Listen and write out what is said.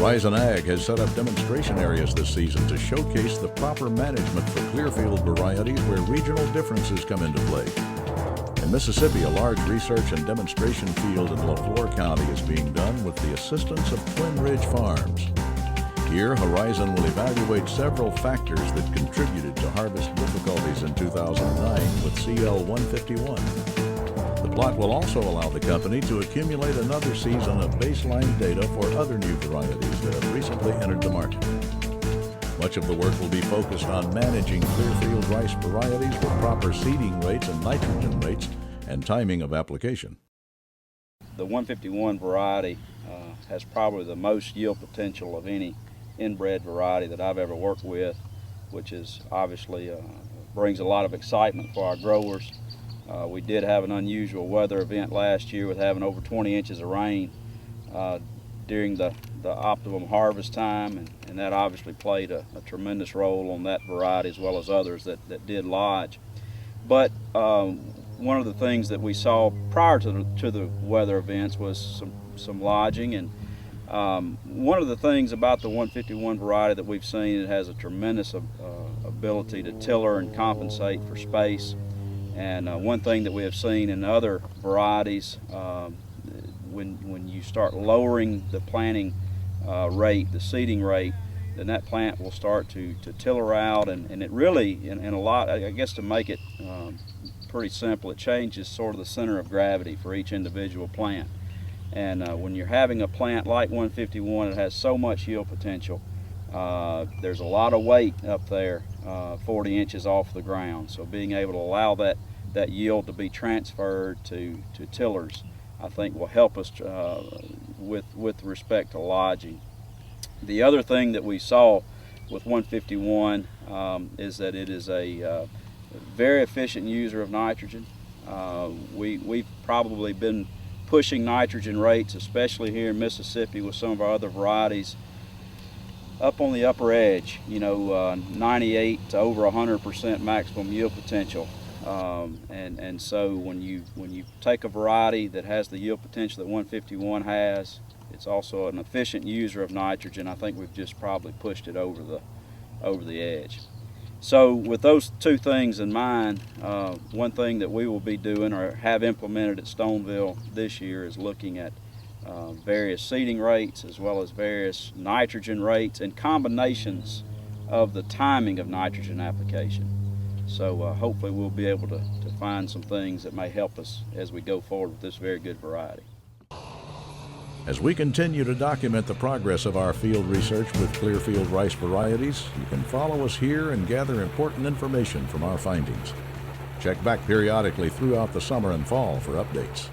HorizonAg has set up demonstration areas this season to showcase the proper management for Clearfield varieties where regional differences come into play. In Mississippi, a large research and demonstration field in LaFleur County is being done with the assistance of Twin Ridge Farms. Here, Horizon will evaluate several factors that contributed to harvest difficulties in 2009 with CL 151. The plot will also allow the company to accumulate another season of baseline data for other new varieties that have recently entered the market. Much of the work will be focused on managing Clearfield rice varieties with proper seeding rates and nitrogen rates and timing of application. The 151 variety has probably the most yield potential of any inbred variety that I've ever worked with, which is obviously brings a lot of excitement for our growers. We did have an unusual weather event last year with having over 20 inches of rain during the optimum harvest time, and that obviously played a tremendous role on that variety as well as others that did lodge. But one of the things that we saw prior to the weather events was some lodging, and one of the things about the 151 variety that we've seen, it has a tremendous ability to tiller and compensate for space. And one thing that we have seen in other varieties, when you start lowering the planting rate, the seeding rate, then that plant will start to tiller out, and it really, in a lot, I guess to make it pretty simple, it changes sort of the center of gravity for each individual plant. And when you're having a plant like 151, it has so much yield potential. There's a lot of weight up there, 40 inches off the ground. So being able to allow that yield to be transferred to tillers, I think will help us with respect to lodging. The other thing that we saw with 151 is that it is a very efficient user of nitrogen. We've probably been pushing nitrogen rates, especially here in Mississippi with some of our other varieties, up on the upper edge, 98 to over 100% maximum yield potential. And so when you take a variety that has the yield potential that 151 has, it's also an efficient user of nitrogen. I think we've just probably pushed it over the edge. So with those two things in mind, one thing that we will be doing or have implemented at Stoneville this year is looking at various seeding rates as well as various nitrogen rates and combinations of the timing of nitrogen application. So hopefully we'll be able to find some things that may help us as we go forward with this very good variety. As we continue to document the progress of our field research with Clearfield rice varieties, you can follow us here and gather important information from our findings. Check back periodically throughout the summer and fall for updates.